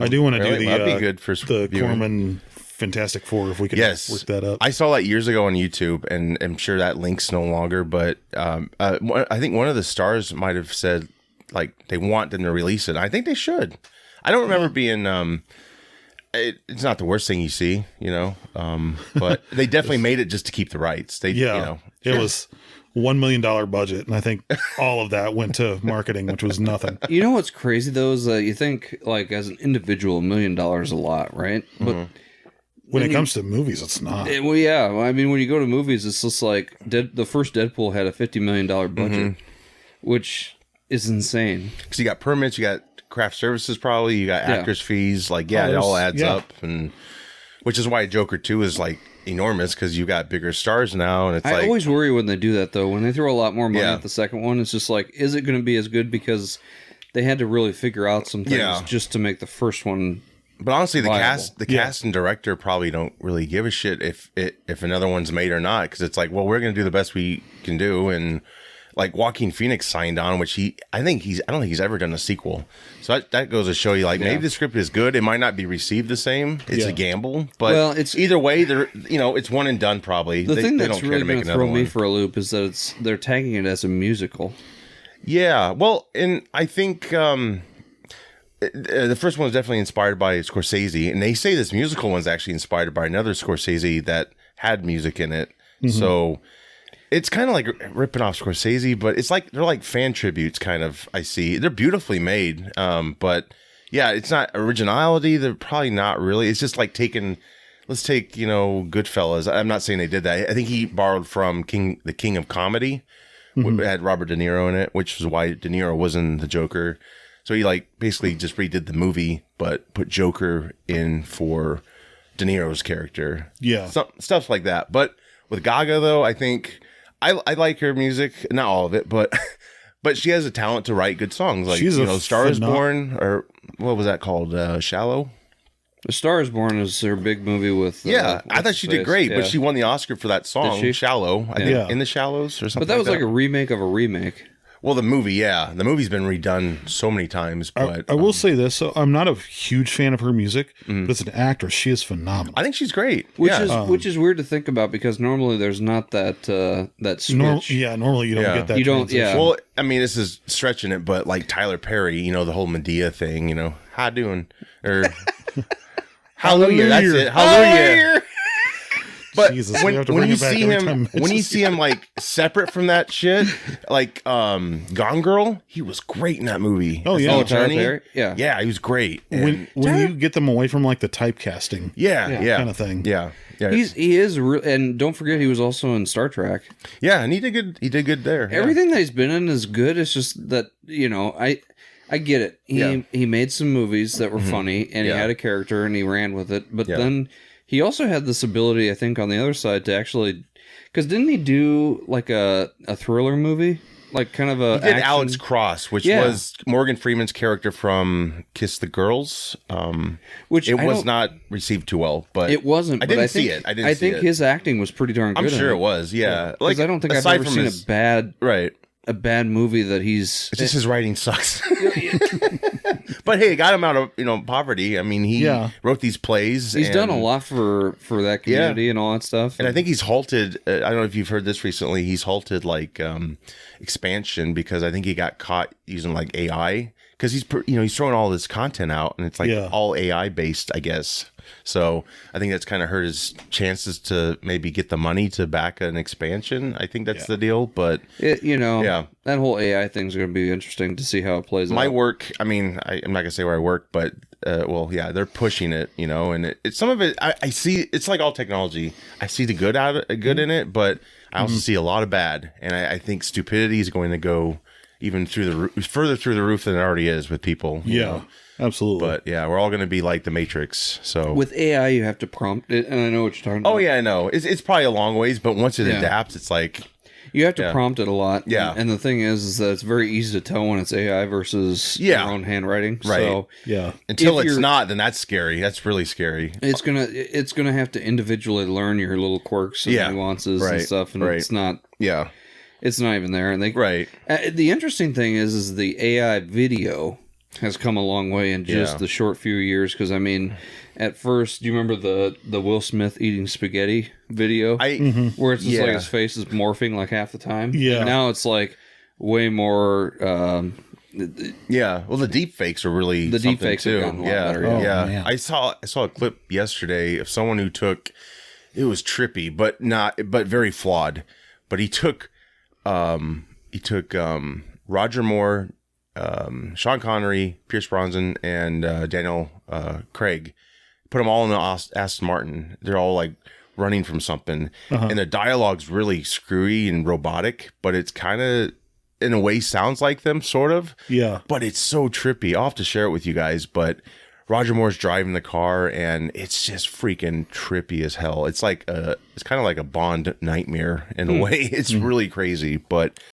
I do want to do That'd be good for the viewing. Corman Fantastic Four if we can work that up. I saw that years ago on YouTube, and I'm sure that link's no longer. But I think one of the stars might have said like they want them to release it. I think they should. I don't remember being. It's not the worst thing you see, but they definitely made it just to keep the rights. It was $1 million budget, and I think all of that went to marketing, which was nothing. You know what's crazy though is that you think like as an individual, $1 million is a lot, right? But when it comes to movies, it's not. Well, yeah. I mean, when you go to movies, it's just like the first Deadpool had a $50 million budget, which is insane. Because you got permits, you got craft services, probably you got actors' fees. Like, it all adds up, and which is why Joker 2 is like enormous because you got bigger stars now, and it's I always worry when they do that though. When they throw a lot more money at the second one, it's just like, is it going to be as good? Because they had to really figure out some things just to make the first one. But honestly, viable. the cast and director probably don't really give a shit if another one's made or not, because it's like, well, we're going to do the best we can do, and like Joaquin Phoenix signed on, which I don't think he's ever done a sequel. So that goes to show you, like, maybe the script is good. It might not be received the same. It's a gamble, but it's either way. It's one and done probably. The thing that's really going to throw me for a loop is that they're tagging it as a musical. Yeah, well, and I think the first one was definitely inspired by Scorsese, and they say this musical one's actually inspired by another Scorsese that had music in it. So it's kind of like ripping off Scorsese, but it's like they're like fan tributes, kind of. I see they're beautifully made, but yeah, it's not originality. They're probably not really. It's just like let's take Goodfellas. I'm not saying they did that. I think he borrowed from the King of Comedy. It had Robert De Niro in it, which is why De Niro was in the Joker. So he like basically just redid the movie, but put Joker in for De Niro's character. Yeah, stuff like that. But with Gaga though, I think I like her music, not all of it, but she has a talent to write good songs. Like Star Is Born, or what was that called? Shallow. A Star Is Born is her big movie with. I thought she did great, but she won the Oscar for that song, Shallow. I think in the Shallows or something. But that was like a remake of a remake. Well, the movie's been redone so many times. But I will say this: so I'm not a huge fan of her music, but as an actress, she is phenomenal. I think she's great. Which is weird to think about because normally there's not that switch. Normally you don't get that. You don't. transition. Yeah. Well, I mean, this is stretching it, but like Tyler Perry, the whole Medea thing. How doing or Hallelujah. That's it. Hallelujah. But Jesus, when you see him like separate from that shit, like Gone Girl, he was great in that movie. Oh yeah, Tyler Perry? Yeah, he was great. When you get them away from like the typecasting, kind of thing. Yeah. He is and don't forget he was also in Star Trek. Yeah, and he did good. He did good there. Everything that he's been in is good. It's just that I get it. He made some movies that were funny, and he had a character, and he ran with it. But then he also had this ability, I think, on the other side to actually, because didn't he do like a thriller movie, like kind of a? He did Alex Cross, which was Morgan Freeman's character from Kiss the Girls, which it was not received too well. But it wasn't. I didn't see it. I think his acting was pretty darn good. I'm sure it was. Yeah, like I don't think I've ever seen a bad movie that he's. It's just his writing sucks. But hey, it got him out of poverty. I mean, he wrote these plays. He's done a lot for that community and all that stuff. And I think he's halted. I don't know if you've heard this recently. He's halted like expansion because I think he got caught using like AI because he's throwing all this content out and it's like all AI based, I guess. So I think that's kind of hurt his chances to maybe get the money to back an expansion. I think that's the deal. But that whole AI thing's going to be interesting to see how it plays out. My work, I mean, I'm not going to say where I work, but they're pushing it, and it's some of it. I see it's like all technology. I see the good in it, but I also see a lot of bad, and I think stupidity is going to go even further through the roof than it already is with people. You know? Absolutely. But we're all going to be like the Matrix. So with AI, you have to prompt it, and I know what you're talking about. Oh yeah, I know. It's probably a long ways, but once it adapts, it's like you have to prompt it a lot. Yeah. And the thing is that it's very easy to tell when it's AI versus your own handwriting. Right. So until it's not, then that's scary. That's really scary. It's gonna have to individually learn your little quirks and nuances and stuff, and it's not. Yeah. It's not even there, and the interesting thing is the AI video has come a long way in just the short few years. Because I mean, at first, do you remember the Will Smith eating spaghetti video? Where it's just like his face is morphing like half the time. Yeah. And now it's like way more. Well, the deep fakes are really the deep fakes too. have gotten a lot better. Yeah. Man. I saw a clip yesterday of someone who took. It was trippy, but very flawed. But he took Roger Moore, Sean Connery, Pierce Brosnan, and Daniel Craig. Put them all in the Aston Martin. They're all like running from something, and the dialogue's really screwy and robotic, but it's kind of in a way sounds like them, sort of. Yeah. But it's so trippy. I'll have to share it with you guys. But Roger Moore's driving the car, and it's just freaking trippy as hell. It's like it's kind of like a Bond nightmare in a way. It's really crazy, but